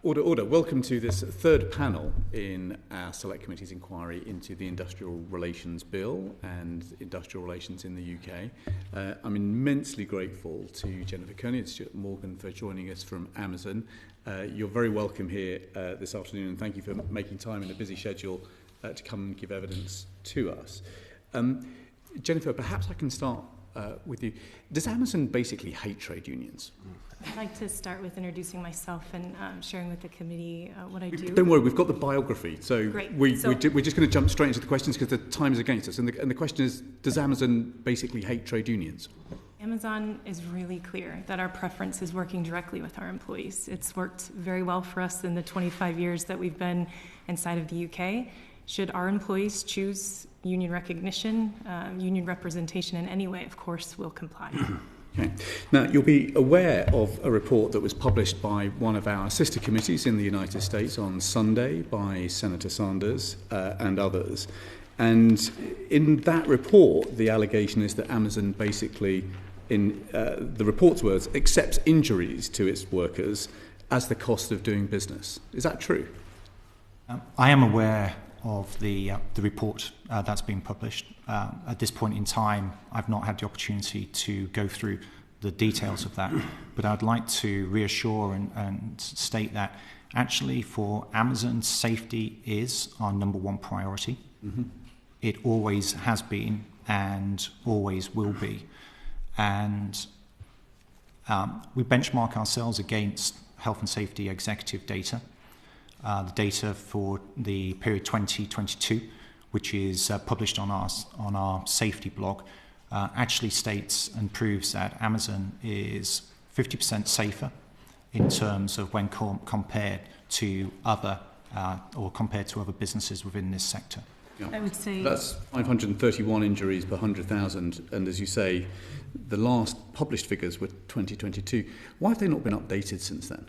Order. Welcome to this third panel in our Select Committee's inquiry into the Industrial Relations Bill and industrial relations in the UK. I'm immensely grateful to Jennifer Kearney and Stuart Morgan for joining us from Amazon. You're very welcome here this afternoon, and thank you for making time in a busy schedule to come and give evidence to us. Jennifer, perhaps I can start with you. Does Amazon basically hate trade unions? I'd like to start with introducing myself and sharing with the committee what I do. Don't worry, we've got the biography, so Great. we're just going to jump straight into the questions because the time is against us. And the question is, does Amazon basically hate trade unions? Amazon is really clear that our preference is working directly with our employees. It's worked very well for us in the 25 years that we've been inside of the UK. Should our employees choose union recognition, union representation in any way, of course, we'll comply. Okay. Now, you'll be aware of a report that was published by one of our sister committees in the United States on Sunday by Senator Sanders and others. And in that report, the allegation is that Amazon basically, in the report's words, accepts injuries to its workers as the cost of doing business. Is that true? I am aware of the report that's been published. At this point in time, I've not had the opportunity to go through the details of that, but I'd like to reassure and state that actually for Amazon, safety is our number one priority. Mm-hmm. It always has been and always will be. And we benchmark ourselves against health and safety executive data. The data for the period 2022, which is published on our safety blog, actually states and proves that Amazon is 50% safer in terms of when compared to other businesses within this sector. Yeah. I would say that's 531 injuries per 100,000, and as you say, the last published figures were 2022. Why have they not been updated since then?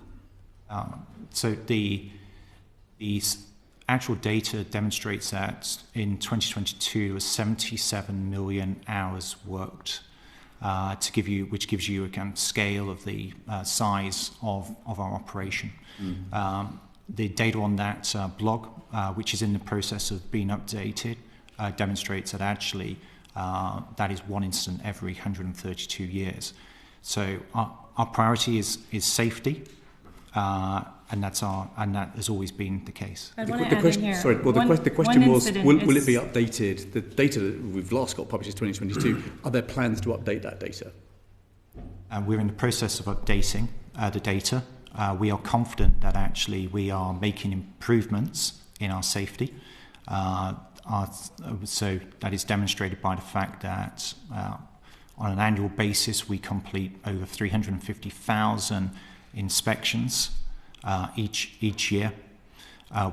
So the actual data demonstrates that in 2022 there was 77 million hours worked, which gives you a kind of scale of the size of our operation. Mm. The data on that blog, which is in the process of being updated, demonstrates that actually that is one incident every 132 years. So our priority is safety. And that has always been the case. The question was, will it be updated? The data that we've last got published is 2022. Are there plans to update that data? We're in the process of updating the data. We are confident that actually we are making improvements in our safety. So that is demonstrated by the fact that on an annual basis we complete over 350,000 inspections each year.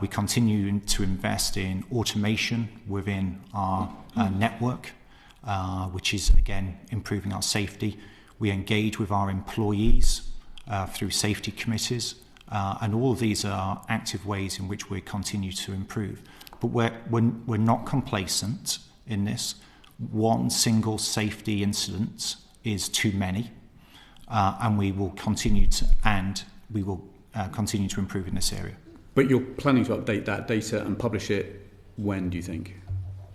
We continue to invest in automation within our network, which is again improving our safety. We engage with our employees through safety committees, and all of these are active ways in which we continue to improve. But we're not complacent in this. One single safety incident is too many. And we will continue to improve in this area. But you're planning to update that data and publish it when, do you think?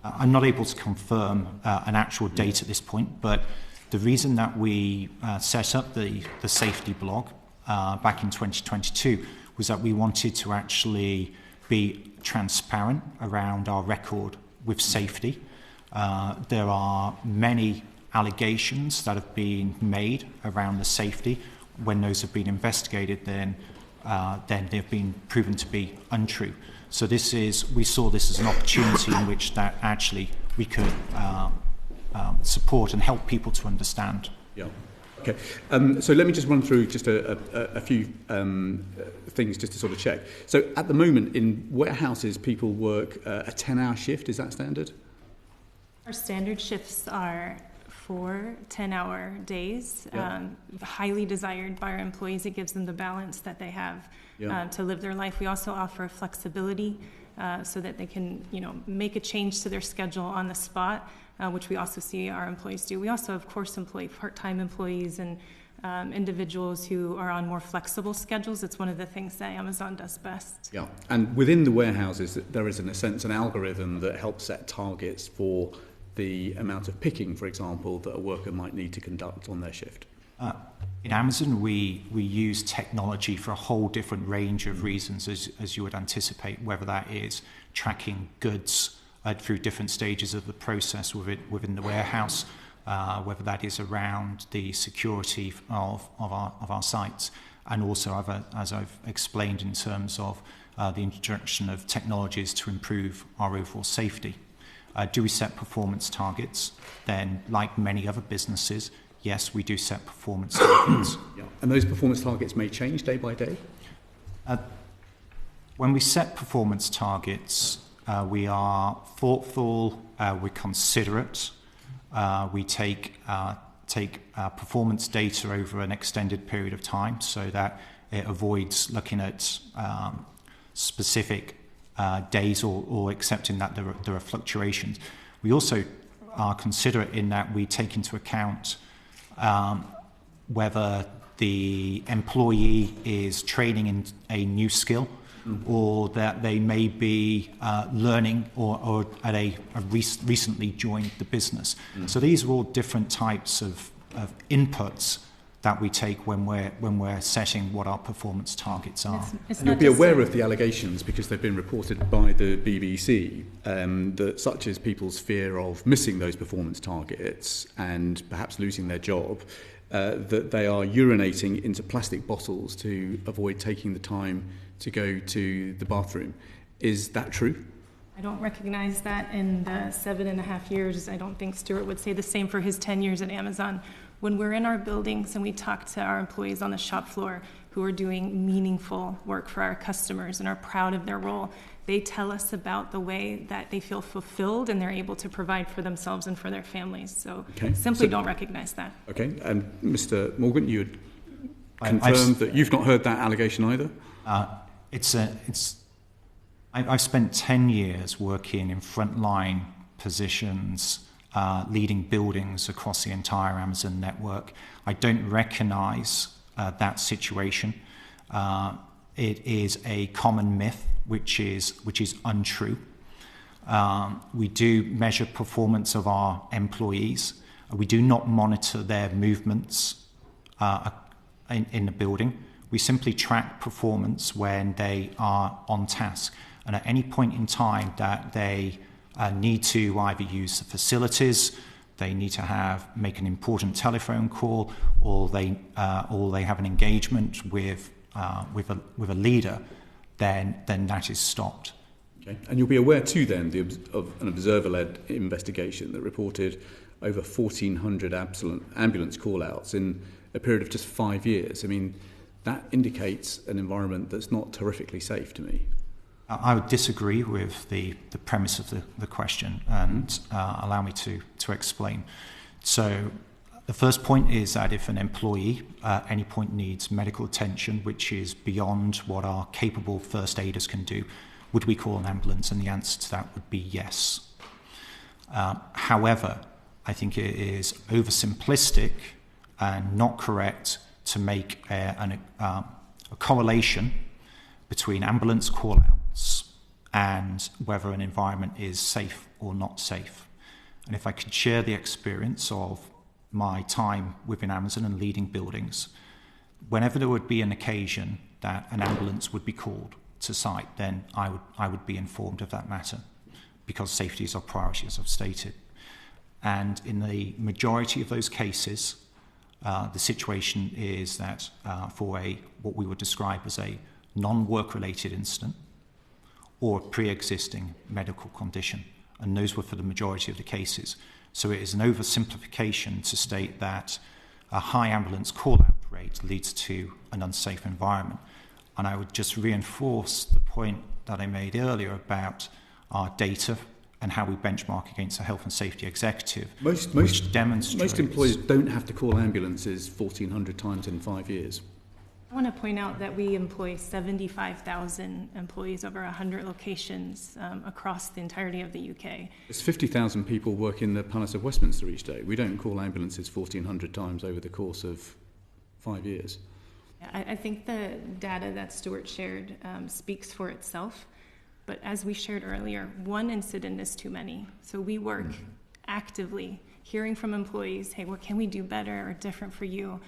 I'm not able to confirm an actual date at this point, but the reason that we set up the safety blog back in 2022 was that we wanted to actually be transparent around our record with safety. There are many allegations that have been made around the safety. When those have been investigated, then they've been proven to be untrue. So we saw this as an opportunity in which that actually we could support and help people to understand. Yeah. Okay. So let me just run through just a few things just to sort of check. So at the moment in warehouses, people work a 10-hour shift. Is that standard? Our standard shifts are 4 10-hour days, highly desired by our employees. It gives them the balance that they have to live their life. We also offer flexibility so that they can, make a change to their schedule on the spot, which we also see our employees do. We also, of course, employ part-time employees and individuals who are on more flexible schedules. It's one of the things that Amazon does best. Yeah, and within the warehouses, there is, in a sense, an algorithm that helps set targets for the amount of picking, for example, that a worker might need to conduct on their shift. In Amazon, we use technology for a whole different range of reasons, as you would anticipate, whether that is tracking goods through different stages of the process within the warehouse, whether that is around the security of our sites, and also, as I've explained, in terms of the introduction of technologies to improve our overall safety. Do we set performance targets? Then, like many other businesses, yes, we do set performance targets. Yeah. And those performance targets may change day by day? When we set performance targets, we are thoughtful, we're considerate, we take performance data over an extended period of time so that it avoids looking at specific days or accepting that there are fluctuations. We also are considerate in that we take into account whether the employee is training in a new skill, or that they may be learning or at a recently joined the business. So these are all different types of inputs that we take when we're setting what our performance targets are. And you'll be aware of the allegations, because they've been reported by the BBC, that such as people's fear of missing those performance targets and perhaps losing their job, that they are urinating into plastic bottles to avoid taking the time to go to the bathroom. Is that true? I don't recognize that in the 7.5 years. I don't think Stuart would say the same for his 10 years at Amazon. When we're in our buildings and we talk to our employees on the shop floor who are doing meaningful work for our customers and are proud of their role, they tell us about the way that they feel fulfilled and they're able to provide for themselves and for their families. So simply don't recognize that. Okay, and Mr. Morgan, you would confirm that you've not heard that allegation either? I've spent 10 years working in frontline positions, leading buildings across the entire Amazon network. I don't recognize that situation. It is a common myth, which is untrue. We do measure performance of our employees. We do not monitor their movements in the building. We simply track performance when they are on task. And at any point in time that they need to either use the facilities, they need to make an important telephone call, or they have an engagement with a leader, then that is stopped. Okay. And you'll be aware too then of an observer-led investigation that reported over 1,400 ambulance call-outs in a period of just 5 years. I mean, that indicates an environment that's not terrifically safe to me. I would disagree with the premise of the question, and allow me to explain. So the first point is that if an employee at any point needs medical attention, which is beyond what our capable first aiders can do, would we call an ambulance? And the answer to that would be yes. However, I think it is oversimplistic and not correct to make a correlation between ambulance call-outs and whether an environment is safe or not safe. And if I could share the experience of my time within Amazon and leading buildings, whenever there would be an occasion that an ambulance would be called to site, then I would be informed of that matter, because safety is our priority, as I've stated. And in the majority of those cases, the situation is that for what we would describe as a non-work-related incident or a pre-existing medical condition, and those were for the majority of the cases. So it is an oversimplification to state that a high ambulance call-out rate leads to an unsafe environment. And I would just reinforce the point that I made earlier about our data and how we benchmark against the health and safety executive, which demonstrates... Most employers don't have to call ambulances 1,400 times in 5 years. I want to point out that we employ 75,000 employees over 100 locations across the entirety of the UK. There's 50,000 people work in the Palace of Westminster each day. We don't call ambulances 1,400 times over the course of 5 years. I think the data that Stuart shared speaks for itself. But as we shared earlier, one incident is too many. So we work actively hearing from employees, hey, what can we do better or different for you?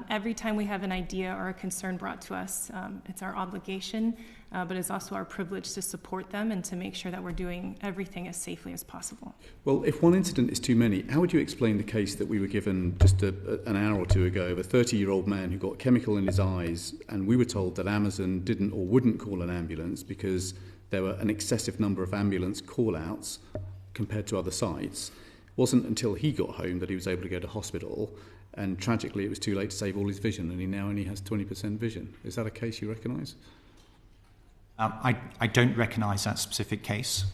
Every time we have an idea or a concern brought to us, it's our obligation, but it's also our privilege to support them and to make sure that we're doing everything as safely as possible. Well, if one incident is too many, how would you explain the case that we were given just an hour or two ago of a 30-year-old man who got chemical in his eyes, and we were told that Amazon didn't or wouldn't call an ambulance because there were an excessive number of ambulance call-outs compared to other sites? It wasn't until he got home that he was able to go to hospital, and tragically it was too late to save all his vision, and he now only has 20% vision. Is that a case you recognise? I don't recognise that specific case.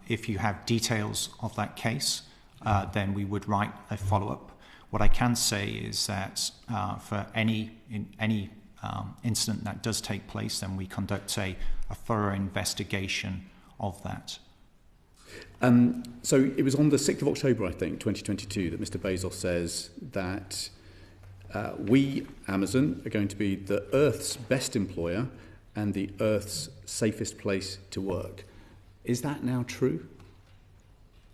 If you have details of that case, then we would write a follow-up. What I can say is that for any incident that does take place, then we conduct a thorough investigation of that. So it was on the 6th of October, I think, 2022, that Mr. Bezos says that we, Amazon, are going to be the Earth's best employer and the Earth's safest place to work. Is that now true?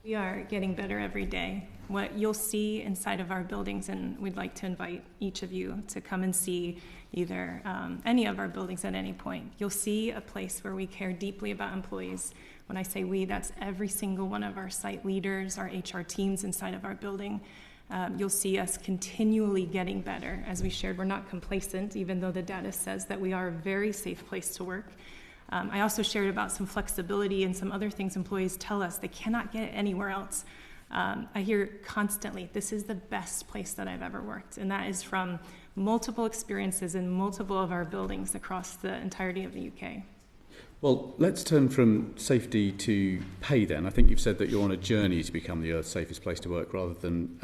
We are getting better every day. What you'll see inside of our buildings, and we'd like to invite each of you to come and see either any of our buildings at any point. You'll see a place where we care deeply about employees. When I say we, that's every single one of our site leaders, our HR teams inside of our building. You'll see us continually getting better. As we shared, we're not complacent, even though the data says that we are a very safe place to work. I also shared about some flexibility and some other things employees tell us they cannot get anywhere else. I hear constantly, this is the best place that I've ever worked. And that is from multiple experiences in multiple of our buildings across the entirety of the UK. Well, let's turn from safety to pay then. I think you've said that you're on a journey to become the Earth's safest place to work rather than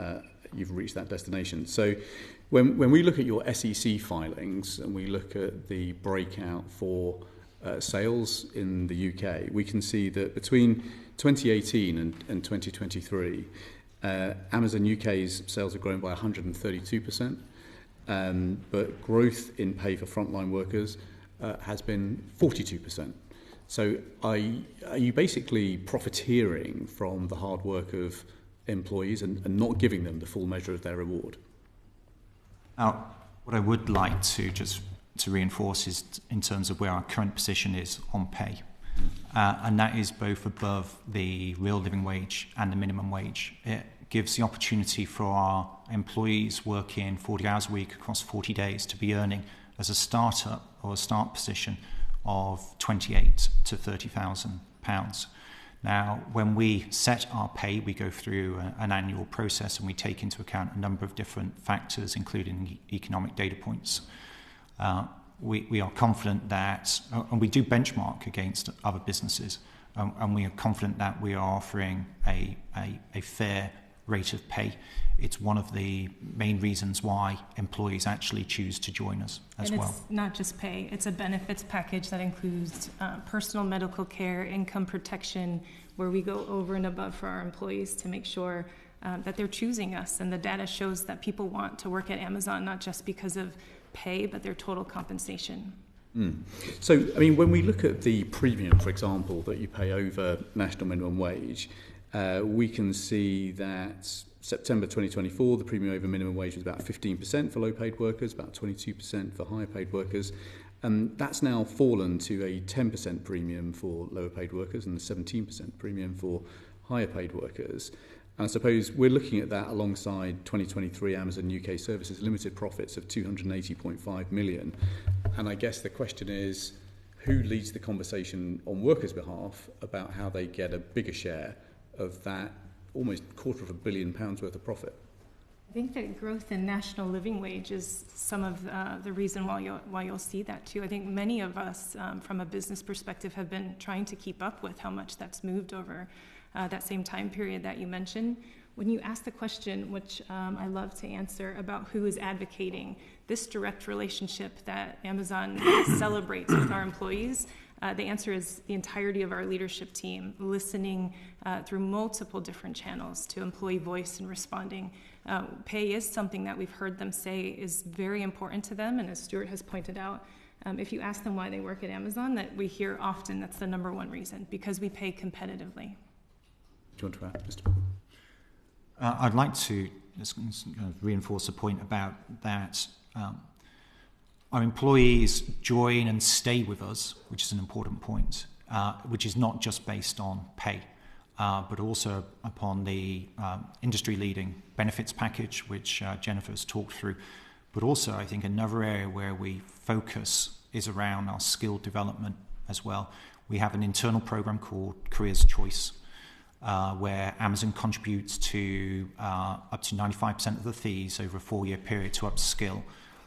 you've reached that destination. So when we look at your SEC filings and we look at the breakout for sales in the UK, we can see that between 2018 and 2023, Amazon UK's sales have grown by 132%, but growth in pay for frontline workers has been 42%. So are you basically profiteering from the hard work of employees and not giving them the full measure of their reward? Now, what I would like to just to reinforce is in terms of where our current position is on pay. And that is both above the real living wage and the minimum wage. It gives the opportunity for our employees working 40 hours a week across 40 days to be earning as a startup or a start position of £28,000 to £30,000. Now, when we set our pay, we go through an annual process and we take into account a number of different factors, including economic data points. We are confident that, and we do benchmark against other businesses, and we are confident that we are offering a fair rate of pay. It's one of the main reasons why employees actually choose to join us as well. And it's not just pay, it's a benefits package that includes personal medical care, income protection, where we go over and above for our employees to make sure that they're choosing us. And the data shows that people want to work at Amazon, not just because of pay, but their total compensation. So, I mean, when we look at the premium, for example, that you pay over national minimum wage, we can see that September 2024, the premium over minimum wage was about 15% for low-paid workers, about 22% for higher-paid workers. That's now fallen to a 10% premium for lower-paid workers and a 17% premium for higher-paid workers. And I suppose we're looking at that alongside 2023 Amazon UK Services limited profits of 280.5 million. And I guess the question is, who leads the conversation on workers' behalf about how they get a bigger share of that almost £250 million worth of profit? I think that growth in national living wage is some of the reason why you'll see that too. I think many of us, from a business perspective, have been trying to keep up with how much that's moved over that same time period that you mentioned. When you ask the question, which I love to answer, about who is advocating, this direct relationship that Amazon celebrates with our employees? The answer is the entirety of our leadership team, listening through multiple different channels to employee voice and responding. Pay is something that we've heard them say is very important to them, and as Stuart has pointed out, if you ask them why they work at Amazon, that we hear often that's the number one reason, because we pay competitively. Do you want to add, Mr. Morgan? I'd like to just reinforce the point about that our employees join and stay with us, which is an important point, which is not just based on pay, but also upon the industry-leading benefits package, which Jennifer has talked through. But also, I think another area where we focus is around our skill development as well. We have an internal program called Careers Choice, where Amazon contributes to up to 95% of the fees over a 4-year period to upskill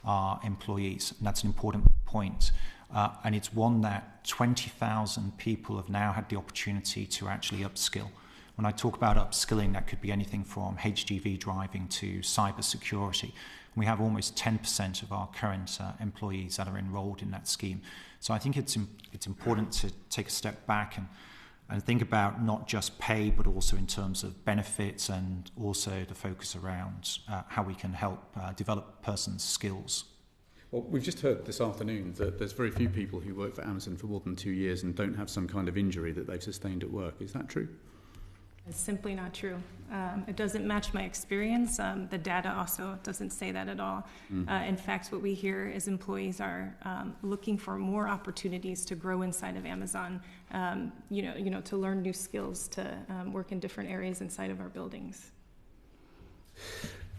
our employees. And that's an important point. And it's one that 20,000 people have now had the opportunity to actually upskill. When I talk about upskilling, that could be anything from HGV driving to cyber security. We have almost 10% of our current employees that are enrolled in that scheme. So I think it's important to take a step back and think about not just pay, but also in terms of benefits, and also the focus around how we can help develop a person's skills. Well, we've just heard this afternoon that there's very few people who work for Amazon for more than 2 years and don't have some kind of injury that they've sustained at work. Is that true? It's simply not true. It doesn't match my experience. The data also doesn't say that at all. In fact, what we hear is employees are looking for more opportunities to grow inside of Amazon, to learn new skills, to work in different areas inside of our buildings.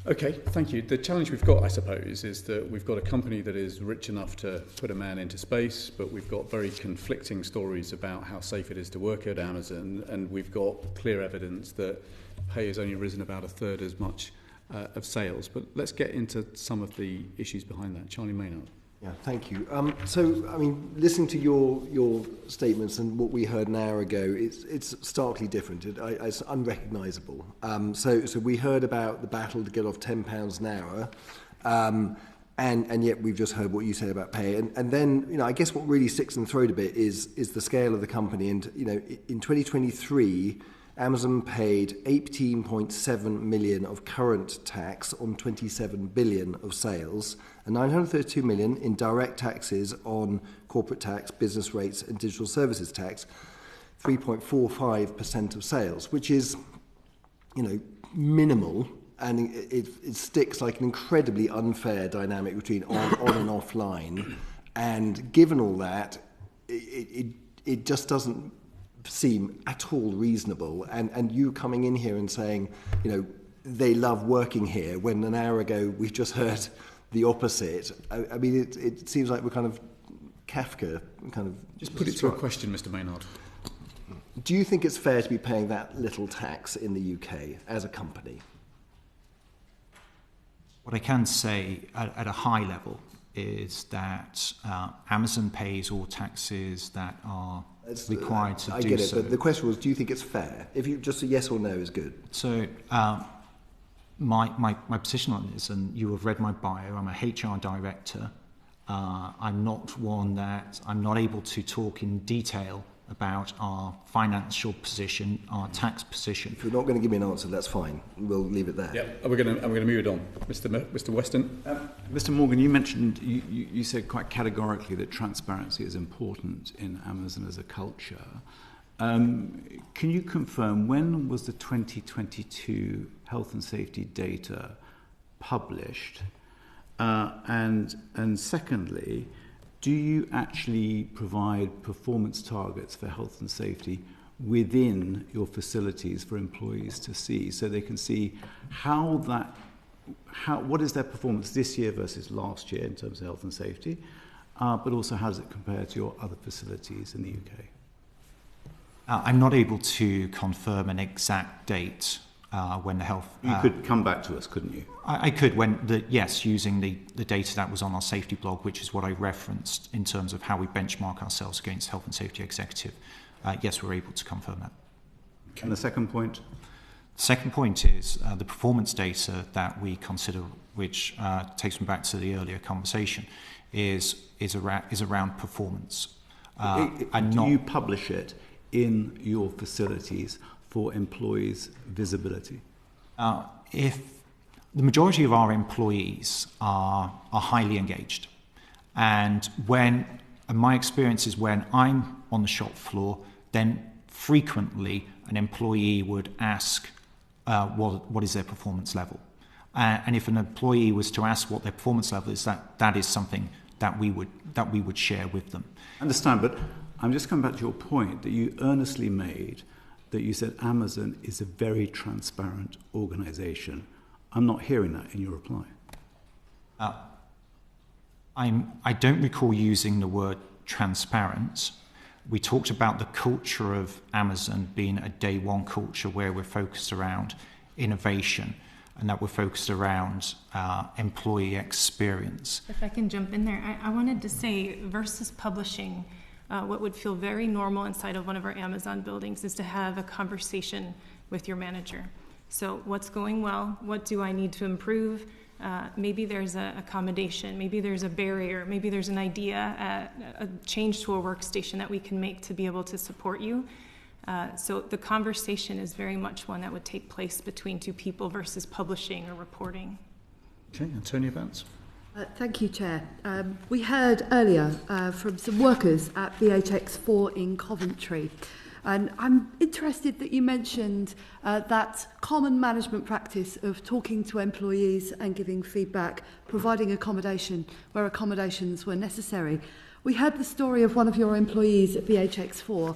Okay, thank you. The challenge we've got, I suppose, is that we've got a company that is rich enough to put a man into space, but we've got very conflicting stories about how safe it is to work at Amazon, and we've got clear evidence that pay has only risen about a third as much of sales. But let's get into some of the issues behind that. Charlie Maynard. Yeah, thank you. Listening to your statements and what we heard an hour ago, it's starkly different. It's unrecognisable. So we heard about the battle to get off £10 an hour, and yet we've just heard what you said about pay. And then, I guess what really sticks in the throat a bit is the scale of the company. And, in 2023, Amazon paid 18.7 million of current tax on 27 billion of sales, and 932 million in direct taxes on corporate tax, business rates and digital services tax, 3.45% of sales, which is, minimal, and it sticks like an incredibly unfair dynamic between on and offline. And given all that, it just doesn't seem at all reasonable, and you coming in here and saying, they love working here, when an hour ago we've just heard the opposite. It seems like we're kind of Kafka, kind of. Just put it to a question, Mr. Maynard. Do you think it's fair to be paying that little tax in the UK as a company? What I can say at a high level is that Amazon pays all taxes that are required to do so. I get it, but the question was, do you think it's fair? If you just a yes or no is good. So my position on this, and you have read my bio, I'm a HR director. I'm not able to talk in detail about our financial position, our tax position. If you're not going to give me an answer, that's fine. We'll leave it there. Yeah, we're going to move it on. Mr. Weston. Mr. Morgan, you mentioned, you said quite categorically that transparency is important in Amazon as a culture. Can you confirm, when was the 2022 health and safety data published? And secondly, do you actually provide performance targets for health and safety within your facilities for employees to see, so they can see what is their performance this year versus last year in terms of health and safety, but also how does it compare to your other facilities in the UK? I'm not able to confirm an exact date when the health... You could come back to us, couldn't you? I could, using the data that was on our safety blog, which is what I referenced in terms of how we benchmark ourselves against Health and Safety Executive. Yes, we're able to confirm that. And the second point? Second point is the performance data that we consider, which takes me back to the earlier conversation, is around performance. Do you publish it in your facilities for employees' visibility? If the majority of our employees are highly engaged, and my experience is when I'm on the shop floor, then frequently an employee would ask what is their performance level, and if an employee was to ask what their performance level is, that is something that we would share with them. I understand, but I'm just coming back to your point that you earnestly made, that you said Amazon is a very transparent organization. I'm not hearing that in your reply. I don't recall using the word transparent. We talked about the culture of Amazon being a day one culture where we're focused around innovation and that we're focused around employee experience. If I can jump in there, I wanted to say versus publishing, what would feel very normal inside of one of our Amazon buildings is to have a conversation with your manager. So what's going well? What do I need to improve? Maybe there's an accommodation, maybe there's a barrier, maybe there's an idea, a change to a workstation that we can make to be able to support you. So the conversation is very much one that would take place between two people versus publishing or reporting. Okay, Antonia Vance. Thank you, Chair. We heard earlier from some workers at VHX4 in Coventry. And I'm interested that you mentioned that common management practice of talking to employees and giving feedback, providing accommodation where accommodations were necessary. We heard the story of one of your employees at VHX4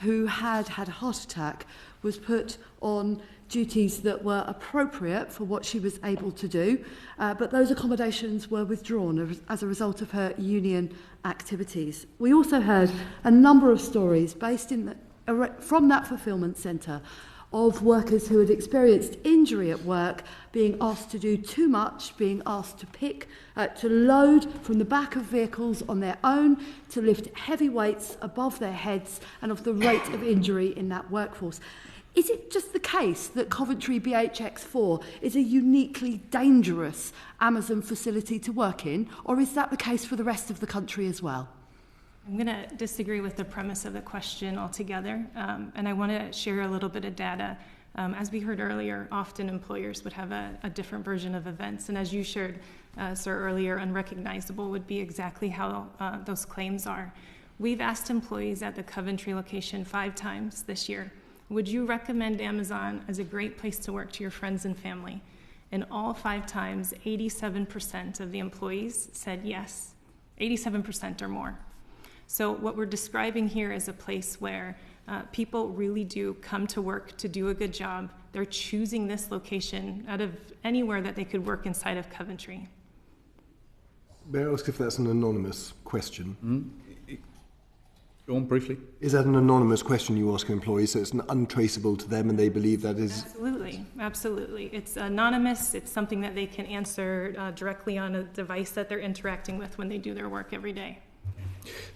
who had had a heart attack, was put on duties that were appropriate for what she was able to do, but those accommodations were withdrawn as a result of her union activities. We also heard a number of stories based from that fulfilment centre of workers who had experienced injury at work, being asked to do too much, being asked to load from the back of vehicles on their own, to lift heavy weights above their heads, and of the rate of injury in that workforce. Is it just the case that Coventry BHX4 is a uniquely dangerous Amazon facility to work in, or is that the case for the rest of the country as well? I'm going to disagree with the premise of the question altogether, and I want to share a little bit of data. As we heard earlier, often employers would have a different version of events, and as you shared, sir, earlier, unrecognizable would be exactly how those claims are. We've asked employees at the Coventry location 5 times this year, would you recommend Amazon as a great place to work to your friends and family? And all 5 times, 87% of the employees said yes, 87% or more. So what we're describing here is a place where people really do come to work to do a good job. They're choosing this location out of anywhere that they could work inside of Coventry. May I ask if that's an anonymous question? Go on, briefly. Is that an anonymous question you ask employees, so it's untraceable to them and they believe that is... Absolutely. It's anonymous. It's something that they can answer directly on a device that they're interacting with when they do their work every day.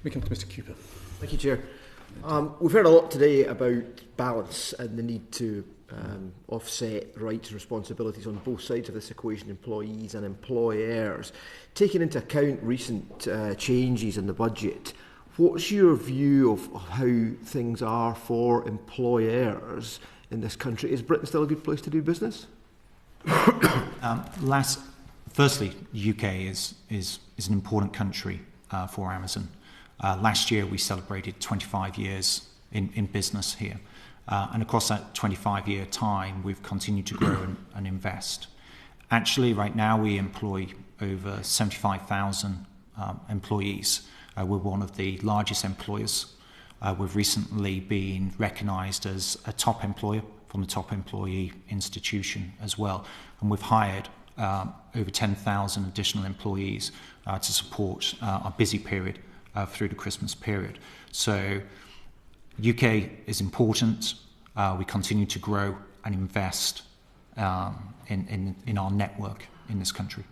We come to Mr. Cooper. Thank you, Chair. We've heard a lot today about balance and the need to offset rights and responsibilities on both sides of this equation, employees and employers. Taking into account recent changes in the budget, what's your view of how things are for employers in this country? Is Britain still a good place to do business? Firstly, the UK is an important country for Amazon. Last year we celebrated 25 years in business here. And across that 25-year time, we've continued to grow and invest. Actually, right now we employ over 75,000 employees. We're one of the largest employers. We've recently been recognised as a top employer from the Top Employee Institution as well. And we've hired over 10,000 additional employees to support our busy period through the Christmas period. So UK is important. We continue to grow and invest in our network in this country.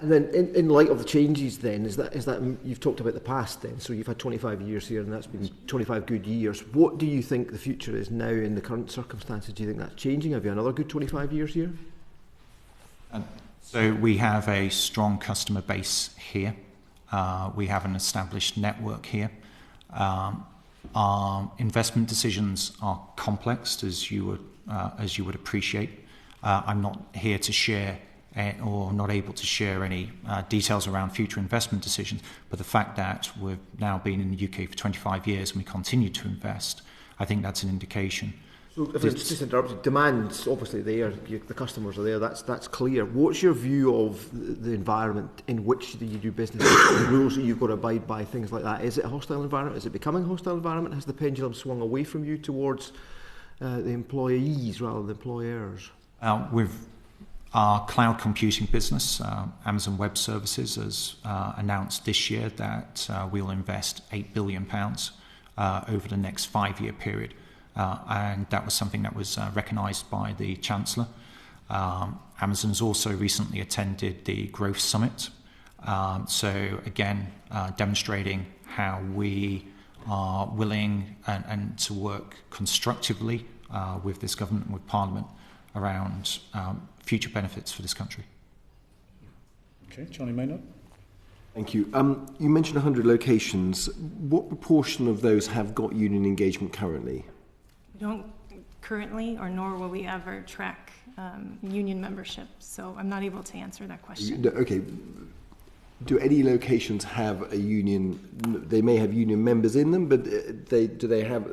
And then, in light of the changes, then is that you've talked about the past, then, so you've had 25 years here, and that's been 25 good years. What do you think the future is now in the current circumstances? Do you think that's changing? Have you another good 25 years here? So we have a strong customer base here. We have an established network here. Our investment decisions are complex, as you would appreciate. I'm not here to share or not able to share any details around future investment decisions, but the fact that we've now been in the UK for 25 years and we continue to invest, I think that's an indication. So if it's just interrupted, demand's obviously there, the customers are there, that's clear. What's your view of the environment in which you do business, the rules that you've got to abide by, things like that? Is it a hostile environment? Is it becoming a hostile environment? Has the pendulum swung away from you towards the employees rather than employers? With our cloud computing business, Amazon Web Services has announced this year that we'll invest £8 billion over the next 5-year period. And that was something that was recognised by the Chancellor. Amazon has also recently attended the Growth Summit. So again, demonstrating how we are willing and to work constructively with this government and with Parliament around future benefits for this country. Okay, Charlie Maynard. Thank you. You mentioned 100 locations. What proportion of those have got union engagement currently? We don't currently, or nor will we ever track union membership, so I'm not able to answer that question. Okay. Do any locations have a union? They may have union members in them, but do they have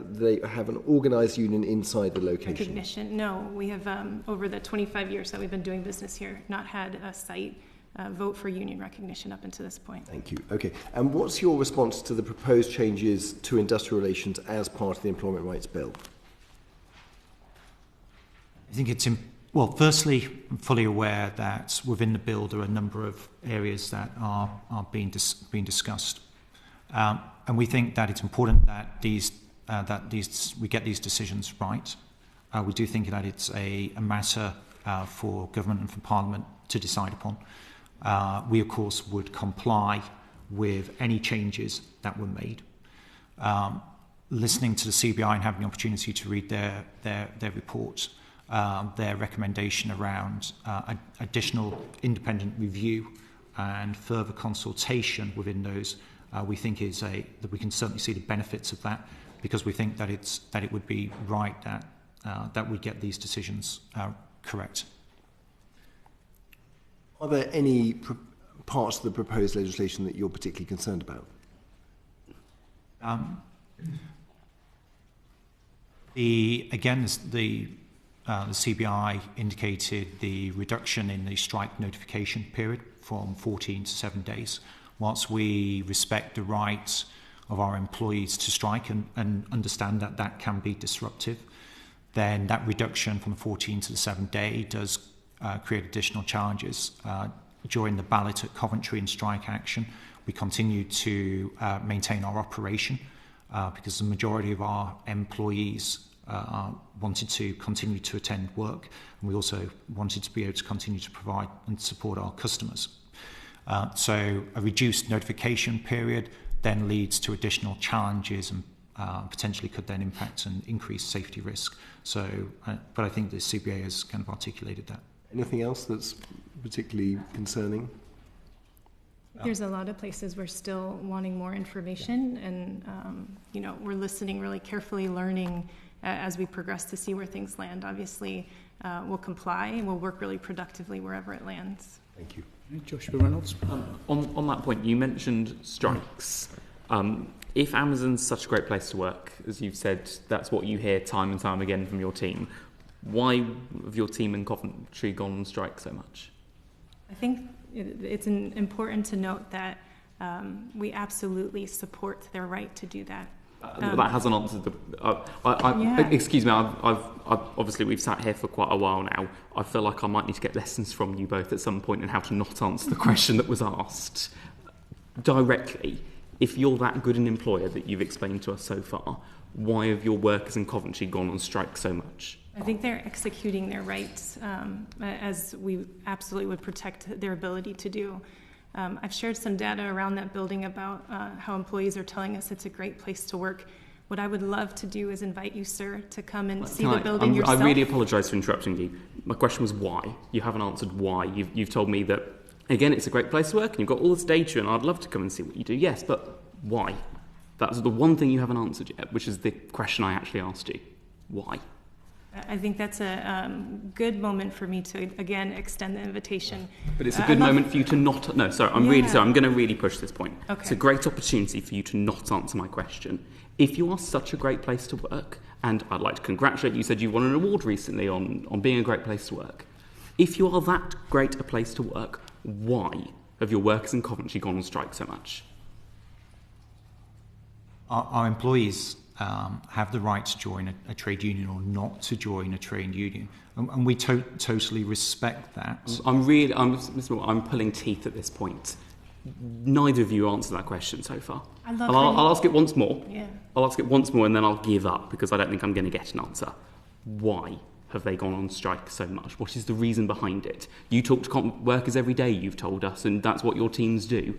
an organised union inside the location? Recognition? No, we have over the 25 years that we've been doing business here, not had a site vote for union recognition up until this point. Thank you. Okay, and what's your response to the proposed changes to industrial relations as part of the Employment Rights Bill? I think it's well, firstly, I'm fully aware that within the bill there are a number of areas that are being discussed, and we think that it's important that we get these decisions right. We do think that it's a matter for government and for Parliament to decide upon. We, of course, would comply with any changes that were made. Listening to the CBI and having the opportunity to read their report. Their recommendation around additional independent review and further consultation within those, we think that we can certainly see the benefits of that, because we think that it would be right that we get these decisions correct. Are there any parts of the proposed legislation that you're particularly concerned about? The CBI indicated the reduction in the strike notification period from 14 to 7 days. Whilst we respect the rights of our employees to strike and understand that that can be disruptive, then that reduction from the 14 to the 7 day does create additional challenges. During the ballot at Coventry and strike action, we continue to maintain our operation because the majority of our employees wanted to continue to attend work, and we also wanted to be able to continue to provide and support our customers. So a reduced notification period then leads to additional challenges and potentially could then impact and increase safety risk. So, but I think the CBA has kind of articulated that. Anything else that's particularly concerning? There's a lot of places we're still wanting more information, and we're listening really carefully, learning as we progress to see where things land. Obviously, we'll comply and we'll work really productively wherever it lands. Thank you. Joshua Reynolds. On that point, you mentioned strikes. If Amazon's such a great place to work, as you've said, that's what you hear time and time again from your team. Why have your team in Coventry gone on strike so much? I think it's important to note that we absolutely support their right to do that. That hasn't answered the. Excuse me. I've obviously we've sat here for quite a while now. I feel like I might need to get lessons from you both at some point in how to not answer the question that was asked directly. If you're that good an employer that you've explained to us so far, why have your workers in Coventry gone on strike so much? I think they're executing their rights as we absolutely would protect their ability to do. I've shared some data around that building about how employees are telling us it's a great place to work. What I would love to do is invite you, sir, to come and see the building yourself. I really apologise for interrupting you. My question was why. You haven't answered why. You've told me that, again, it's a great place to work and you've got all this data and I'd love to come and see what you do. Yes, but why? That's the one thing you haven't answered yet, which is the question I actually asked you. Why? I think that's a good moment for me to, again, extend the invitation. But it's a good moment for you to not... No, sorry, I'm really sorry. I'm going to really push this point. Okay. It's a great opportunity for you to not answer my question. If you are such a great place to work, and I'd like to congratulate you, you said you won an award recently on being a great place to work. If you are that great a place to work, why have your workers in Coventry gone on strike so much? Our employees have the right to join a trade union or not to join a trade union, and we totally respect that. I'm pulling teeth at this point. Neither of you answered that question so far. I'll ask it once more. Yeah. I'll ask it once more and then I'll give up because I don't think I'm going to get an answer. Why have they gone on strike so much? What is the reason behind it? You talk to workers every day, you've told us, and that's what your teams do.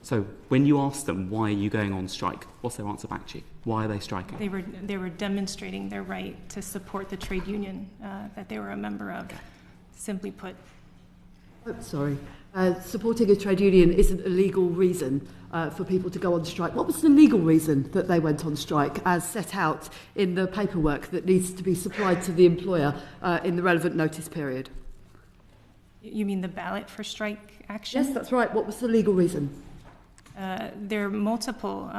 So when you ask them, why are you going on strike? What's their answer back to you? Why are they striking? They were demonstrating their right to support the trade union that they were a member of, simply put. Oh, sorry. Supporting a trade union isn't a legal reason for people to go on strike. What was the legal reason that they went on strike as set out in the paperwork that needs to be supplied to the employer in the relevant notice period? You mean the ballot for strike action? Yes, that's right. What was the legal reason? There are multiple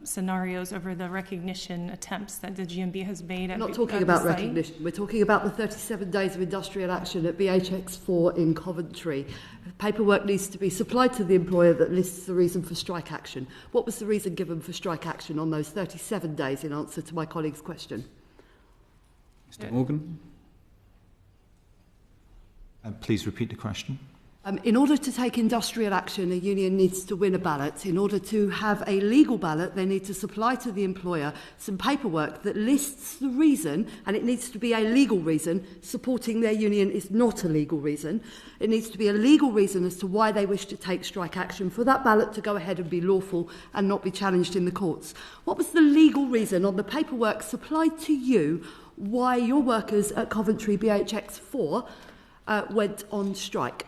scenarios over the recognition attempts that the GMB has made. We're not talking about recognition. We're talking about the 37 days of industrial action at BHX4 in Coventry. Paperwork needs to be supplied to the employer that lists the reason for strike action. What was the reason given for strike action on those 37 days in answer to my colleague's question? Mr. Morgan? Please repeat the question. In order to take industrial action, a union needs to win a ballot. In order to have a legal ballot, they need to supply to the employer some paperwork that lists the reason, and it needs to be a legal reason. Supporting their union is not a legal reason. It needs to be a legal reason as to why they wish to take strike action for that ballot to go ahead and be lawful and not be challenged in the courts. What was the legal reason on the paperwork supplied to you why your workers at Coventry BHX4 went on strike?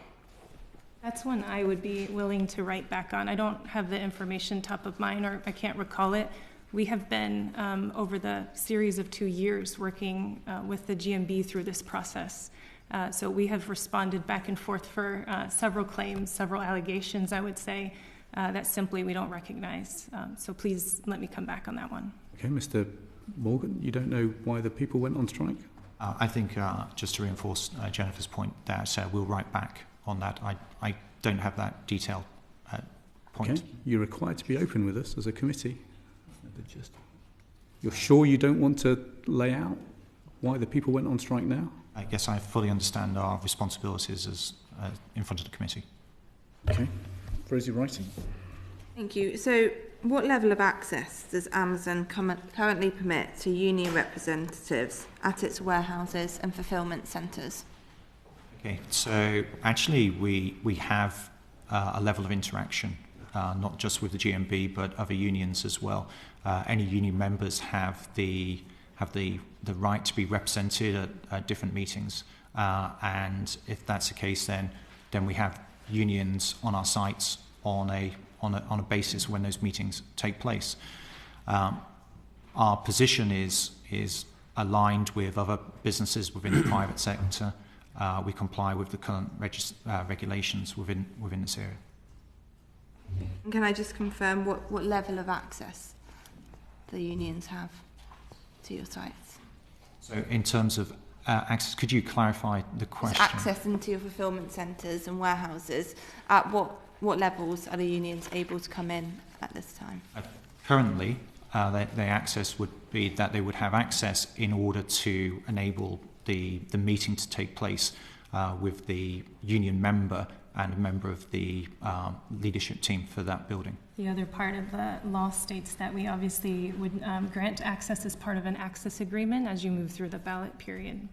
That's one I would be willing to write back on. I don't have the information top of mind, or I can't recall it. We have been, over the series of 2 years, working with the GMB through this process. So we have responded back and forth for several claims, several allegations, I would say, that simply we don't recognize. So please let me come back on that one. Okay, Mr. Morgan, you don't know why the people went on strike? I think just to reinforce Jennifer's point that we'll write back on that. I don't have that detailed point. Okay. You're required to be open with us as a committee. You're sure you don't want to lay out why the people went on strike now? I guess I fully understand our responsibilities as in front of the committee. Okay. Rosie Wrighting. Thank you. So what level of access does Amazon currently permit to union representatives at its warehouses and fulfilment centres? Okay, so actually we have a level of interaction, not just with the GMB but other unions as well. Any union members have the right to be represented at different meetings, and if that's the case, then we have unions on our sites on a basis when those meetings take place. Our position is aligned with other businesses within the private sector. We comply with the current regulations within this area. And can I just confirm what level of access the unions have to your sites? So in terms of access, could you clarify the question? So access into your fulfilment centres and warehouses, at what levels are the unions able to come in at this time? Currently, their access would be that they would have access in order to enable the meeting to take place with the union member and a member of the leadership team for that building. The other part of the law states that we obviously would grant access as part of an access agreement as you move through the ballot period.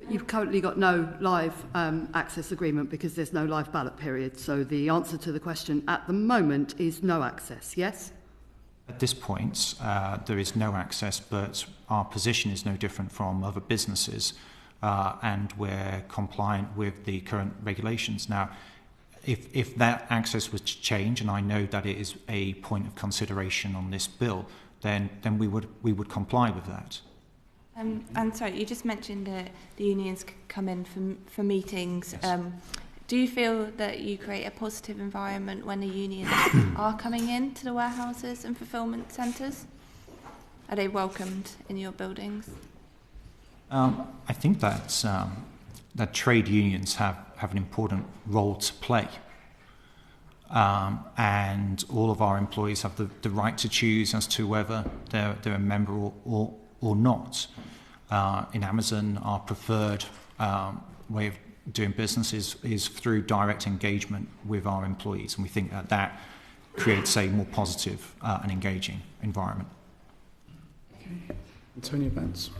You've currently got no live access agreement because there's no live ballot period. So the answer to the question at the moment is no access, yes? At this point, there is no access, but our position is no different from other businesses, and we're compliant with the current regulations. Now, if that access was to change, and I know that it is a point of consideration on this bill, then we would comply with that. And sorry, you just mentioned that the unions come in for meetings. Yes. Do you feel that you create a positive environment when the unions are coming in to the warehouses and fulfilment centres? Are they welcomed in your buildings? I think that trade unions have an important role to play. And all of our employees have the right to choose as to whether they're a member or not. In Amazon, our preferred way of doing business is through direct engagement with our employees, and we think that creates a more positive and engaging environment. Okay. Antonia Vance.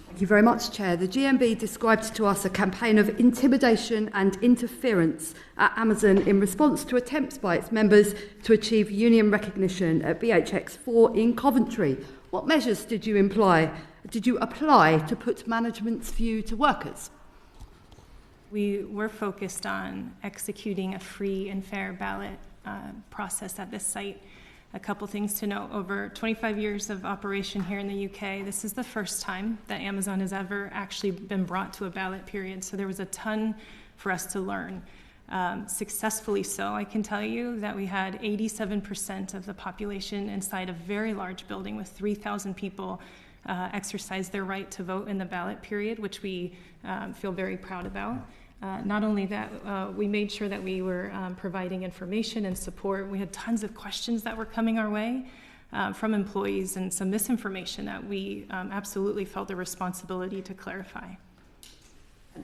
Thank you very much, Chair. The GMB described to us a campaign of intimidation and interference at Amazon in response to attempts by its members to achieve union recognition at BHX4 in Coventry. What measures did you apply to put management's view to workers? We were focused on executing a free and fair ballot process at this site. A couple things to note. Over 25 years of operation here in the UK, this is the first time that Amazon has ever actually been brought to a ballot period. So there was a ton for us to learn. Successfully so, I can tell you that we had 87% of the population inside a very large building with 3,000 people exercise their right to vote in the ballot period, which we feel very proud about. Not only that, we made sure that we were providing information and support. We had tons of questions that were coming our way from employees and some misinformation that we absolutely felt the responsibility to clarify.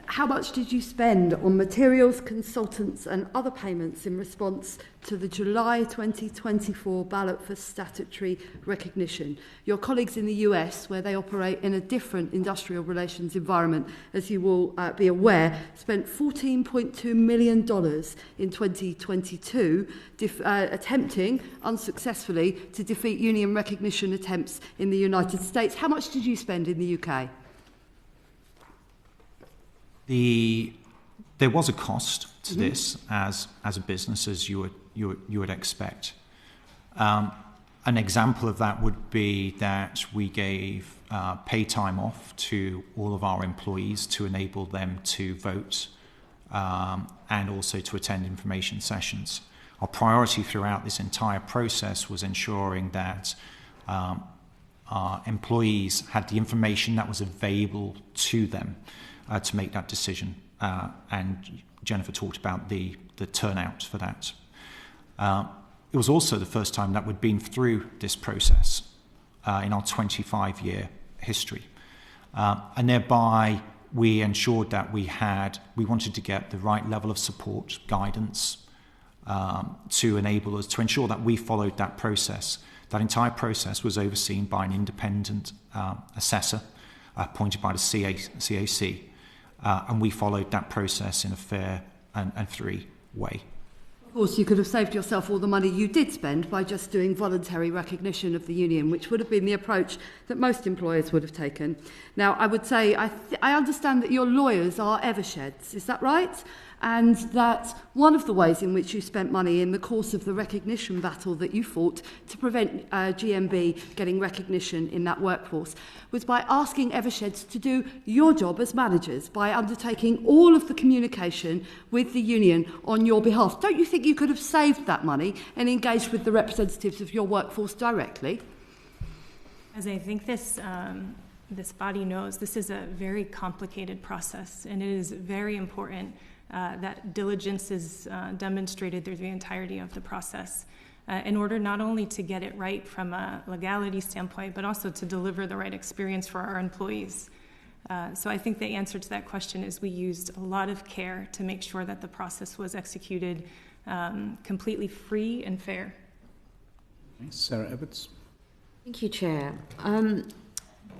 How much did you spend on materials, consultants and other payments in response to the July 2024 ballot for statutory recognition? Your colleagues in the US, where they operate in a different industrial relations environment, as you will be aware, spent $14.2 million in 2022 attempting, unsuccessfully, to defeat union recognition attempts in the United States. How much did you spend in the UK? There was a cost to this as a business, as you would expect. An example of that would be that we gave pay time off to all of our employees to enable them to vote and also to attend information sessions. Our priority throughout this entire process was ensuring that our employees had the information that was available to them to make that decision, and Jennifer talked about the turnout for that. It was also the first time that we'd been through this process in our 25-year history, and thereby we ensured that we wanted to get the right level of support, guidance, to enable us to ensure that we followed that process. That entire process was overseen by an independent assessor appointed by the CAC. And we followed that process in a fair and free way. Of course, you could have saved yourself all the money you did spend by just doing voluntary recognition of the union, which would have been the approach that most employers would have taken. Now, I would say, I understand that your lawyers are Eversheds, is that right? And that one of the ways in which you spent money in the course of the recognition battle that you fought to prevent GMB getting recognition in that workforce was by asking Eversheds to do your job as managers, by undertaking all of the communication with the union on your behalf. Don't you think you could have saved that money and engaged with the representatives of your workforce directly? As I think this body knows, this is a very complicated process, and it is very important that diligence is demonstrated through the entirety of the process in order not only to get it right from a legality standpoint, but also to deliver the right experience for our employees. So I think the answer to that question is we used a lot of care to make sure that the process was executed completely free and fair. Sarah Edwards. Thank you, Chair.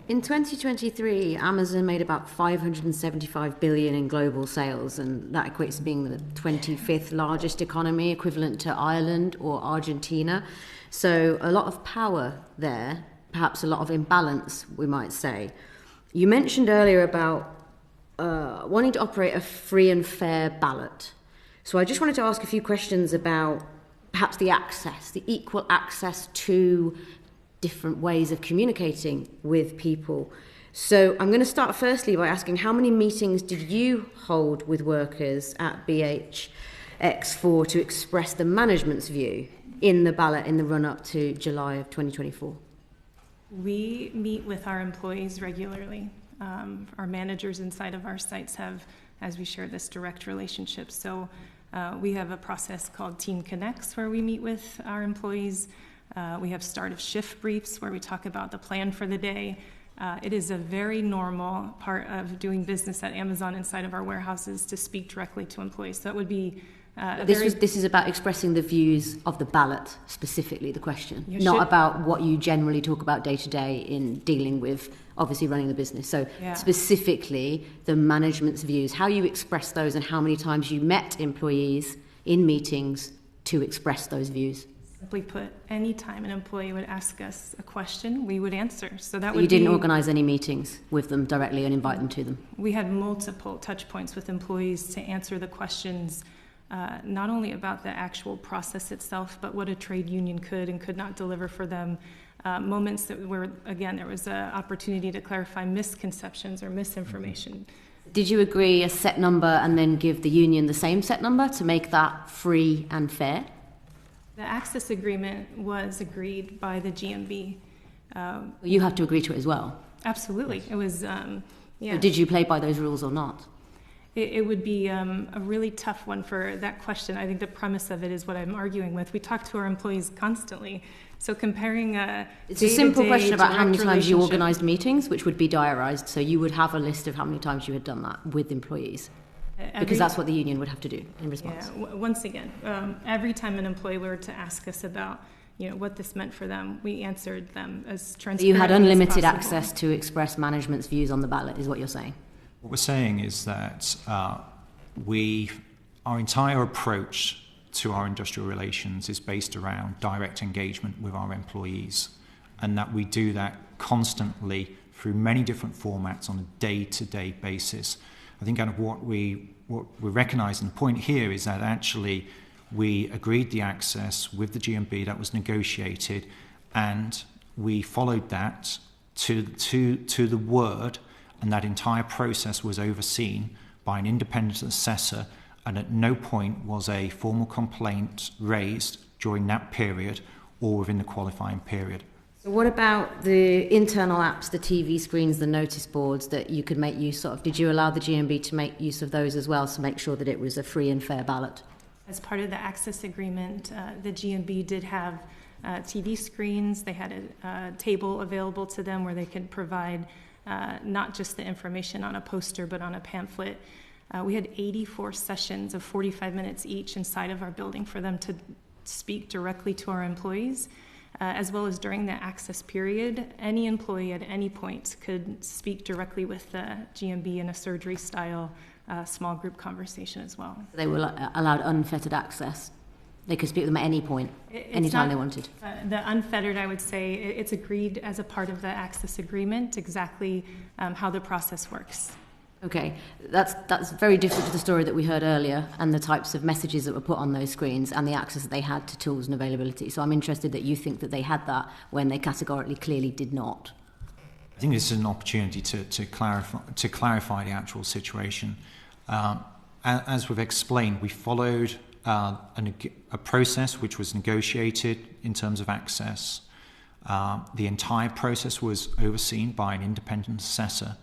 In 2023, Amazon made about 575 billion in global sales, and that equates to being the 25th largest economy, equivalent to Ireland or Argentina. So a lot of power there, perhaps a lot of imbalance, we might say. You mentioned earlier about wanting to operate a free and fair ballot. So I just wanted to ask a few questions about perhaps the access, the equal access to different ways of communicating with people. So I'm going to start firstly by asking, how many meetings did you hold with workers at BHX4 to express the management's view in the ballot in the run-up to July of 2024? We meet with our employees regularly. Our managers inside of our sites have, as we share, this direct relationship. So we have a process called Team Connects where we meet with our employees. We have start of shift briefs where we talk about the plan for the day. It is a very normal part of doing business at Amazon inside of our warehouses to speak directly to employees. So it would be this is about expressing the views of the ballot, specifically the question, not about what you generally talk about day to day in dealing with, obviously, running the business. So specifically the management's views, how you express those and how many times you met employees in meetings to express those views. Simply put, any time an employee would ask us a question, we would answer. So that you didn't organise any meetings with them directly and invite them to them? We had multiple touch points with employees to answer the questions, not only about the actual process itself, but what a trade union could and could not deliver for them. Moments that where, again, there was an opportunity to clarify misconceptions or misinformation. Did you agree a set number and then give the union the same set number to make that free and fair? The access agreement was agreed by the GMB. You have to agree to it as well. Absolutely. It was, So did you play by those rules or not? It would be a really tough one for that question. I think the premise of it is what I'm arguing with. We talk to our employees constantly. So comparing it's a simple question about how many times you organised meetings, which would be diarised. So you would have a list of how many times you had done that with employees. Because that's what the union would have to do in response. Yeah, once again, every time an employee were to ask us about what this meant for them, we answered them as transparently you had unlimited as access to express management's views on the ballot, is what you're saying? What we're saying is that our entire approach to our industrial relations is based around direct engagement with our employees, and that we do that constantly through many different formats on a day-to-day basis. I think kind of what we're recognising, the point here is that actually we agreed the access with the GMB that was negotiated, and we followed that to the word, and that entire process was overseen by an independent assessor, and at no point was a formal complaint raised during that period or within the qualifying period. So what about the internal apps, the TV screens, the notice boards that you could make use of? Did you allow the GMB to make use of those as well to make sure that it was a free and fair ballot? As part of the access agreement, the GMB did have TV screens. They had a table available to them where they could provide not just the information on a poster, but on a pamphlet. We had 84 sessions of 45 minutes each inside of our building for them to speak directly to our employees. As well as during the access period, any employee at any point could speak directly with the GMB in a surgery-style small group conversation as well. They were allowed unfettered access. They could speak with them at any point, anytime they wanted. The unfettered, I would say, it's agreed as a part of the access agreement exactly how the process works. Okay, that's very different to the story that we heard earlier and the types of messages that were put on those screens and the access that they had to tools and availability. So I'm interested that you think that they had that when they categorically clearly did not. I think this is an opportunity to clarify the actual situation. As we've explained, we followed a process which was negotiated in terms of access. The entire process was overseen by an independent assessor,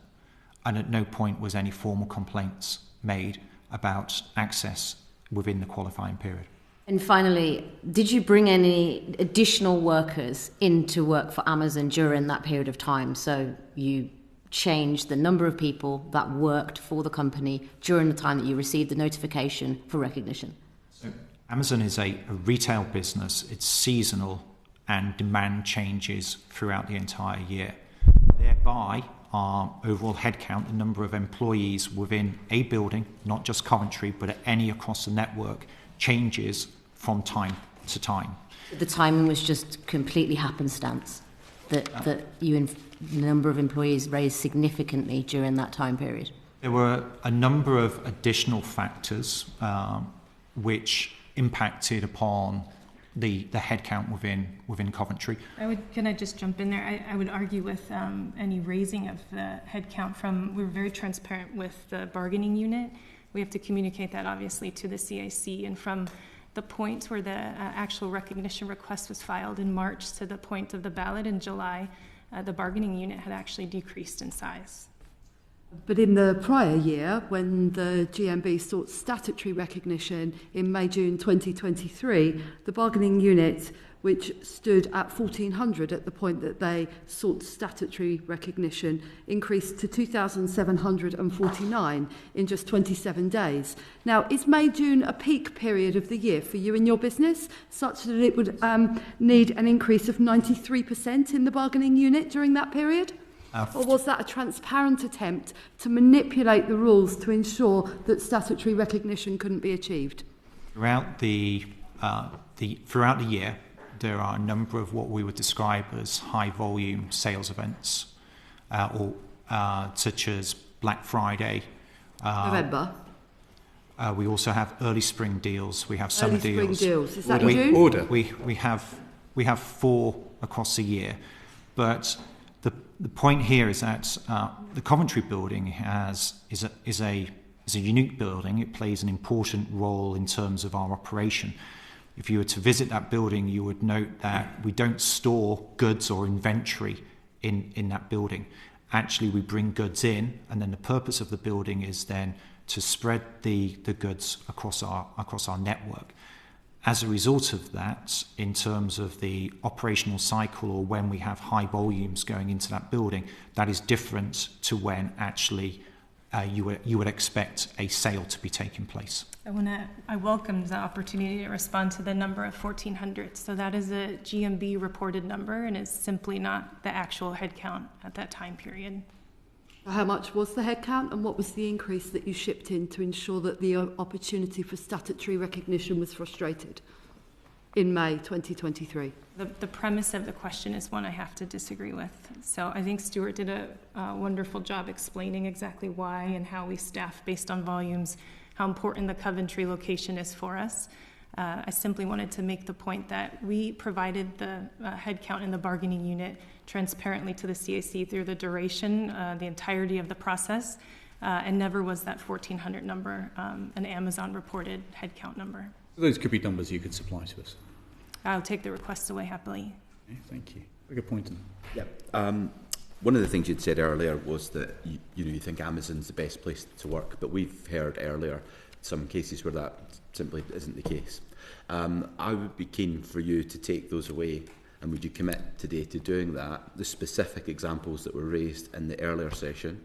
and at no point was any formal complaints made about access within the qualifying period. And finally, did you bring any additional workers in to work for Amazon during that period of time? So you change the number of people that worked for the company during the time that you received the notification for recognition? So Amazon is a retail business. It's seasonal and demand changes throughout the entire year. Thereby, our overall headcount, the number of employees within a building, not just Coventry, but at any across the network, changes from time to time. The timing was just completely happenstance, that the number of employees raised significantly during that time period. There were a number of additional factors which impacted upon the headcount within Coventry. Can I just jump in there? I would argue with any raising of the headcount we were very transparent with the bargaining unit. We have to communicate that obviously to the CAC, and from the point where the actual recognition request was filed in March to the point of the ballot in July, the bargaining unit had actually decreased in size. But in the prior year, when the GMB sought statutory recognition in May-June 2023, the bargaining unit, which stood at 1,400 at the point that they sought statutory recognition, increased to 2,749 in just 27 days. Now, is May-June a peak period of the year for you in your business, such that it would need an increase of 93% in the bargaining unit during that period? Or was that a transparent attempt to manipulate the rules to ensure that statutory recognition couldn't be achieved? Throughout the year, there are a number of what we would describe as high-volume sales events, such as Black Friday. November. We also have early spring deals. We have summer early deals. Spring deals. Is that in June? We have 4 across the year, but the point here is that the Coventry building is a unique building. It plays an important role in terms of our operation. If you were to visit that building, you would note that we don't store goods or inventory in that building. Actually, we bring goods in, and then the purpose of the building is then to spread the goods across our network. As a result of that, in terms of the operational cycle or when we have high volumes going into that building, that is different to when actually you would expect a sale to be taking place. I welcomed the opportunity to respond to the number of 1,400. So that is a GMB reported number and is simply not the actual headcount at that time period. How much was the headcount, and what was the increase that you shipped in to ensure that the opportunity for statutory recognition was frustrated in May 2023? The premise of the question is one I have to disagree with. So I think Stuart did a wonderful job explaining exactly why and how we staff based on volumes, how important the Coventry location is for us. I simply wanted to make the point that we provided the headcount in the bargaining unit transparently to the CAC through the duration, the entirety of the process, and never was that 1,400 number an Amazon reported headcount number. Those could be numbers you could supply to us. I'll take the request away happily. Okay, thank you. Very good point. Yeah. One of the things you'd said earlier was that you think Amazon's the best place to work, but we've heard earlier some cases where that simply isn't the case. I would be keen for you to take those away, and would you commit today to doing that, the specific examples that were raised in the earlier session,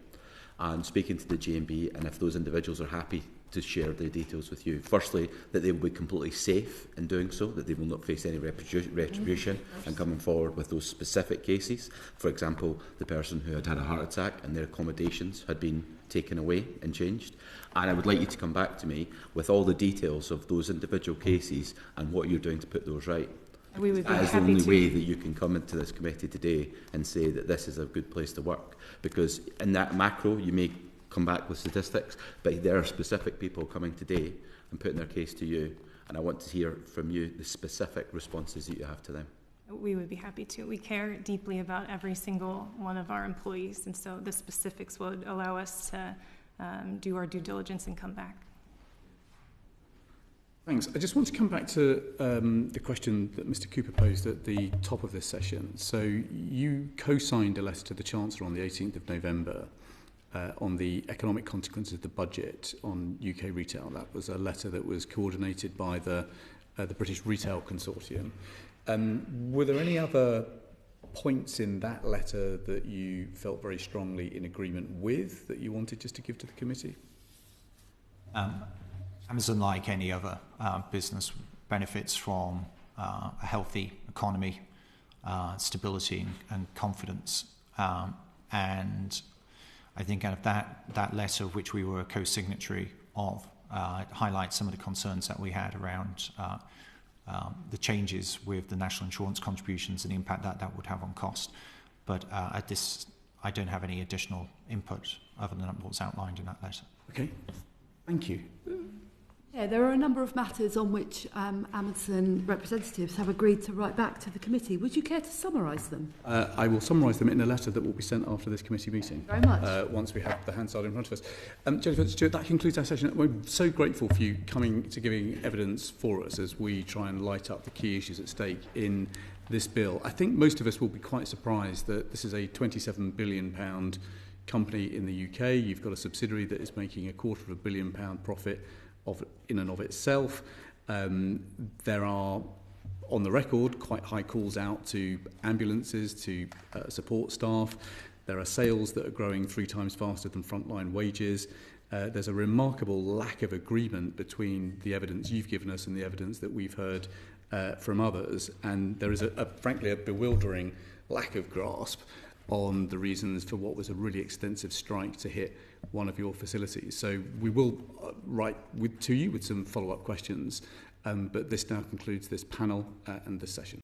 and speaking to the GMB, and if those individuals are happy to share their details with you. Firstly, that they will be completely safe in doing so, that they will not face any retribution and coming forward with those specific cases. For example, the person who had had a heart attack and their accommodations had been taken away and changed. And I would like you to come back to me with all the details of those individual cases and what you're doing to put those right. We would be that is the happy only to. way that you can come into this committee today and say that this is a good place to work. Because in that macro, you may come back with statistics, but there are specific people coming today and putting their case to you, and I want to hear from you the specific responses that you have to them. We would be happy to. We care deeply about every single one of our employees, and so the specifics would allow us to do our due diligence and come back. Thanks. I just want to come back to the question that Mr. Cooper posed at the top of this session. So you co-signed a letter to the Chancellor on the 18th of November on the economic consequences of the budget on UK retail. That was a letter that was coordinated by the British Retail Consortium. Were there any other points in that letter that you felt very strongly in agreement with that you wanted just to give to the committee? Amazon, like any other business, benefits from a healthy economy, stability and confidence. And I think out of that letter, which we were a co-signatory of, it highlights some of the concerns that we had around the changes with the national insurance contributions and the impact that would have on cost. But at this, I don't have any additional input other than what's outlined in that letter. Okay, thank you. Yeah, there are a number of matters on which Amazon representatives have agreed to write back to the committee. Would you care to summarise them? I will summarise them in a letter that will be sent after this committee meeting. Very much. Once we have the Hansard in front of us. Jennifer, Stuart, that concludes our session. We're so grateful for you coming to giving evidence for us as we try and light up the key issues at stake in this bill. I think most of us will be quite surprised that this is a £27 billion company in the UK. You've got a subsidiary that is making a £250 million profit in and of itself. There are, on the record, quite high calls out to ambulances, to support staff. There are sales that are growing 3 times faster than frontline wages. There's a remarkable lack of agreement between the evidence you've given us and the evidence that we've heard from others. And there is, frankly, a bewildering lack of grasp on the reasons for what was a really extensive strike to hit one of your facilities. So we will write to you with some follow-up questions, but this now concludes this panel and this session.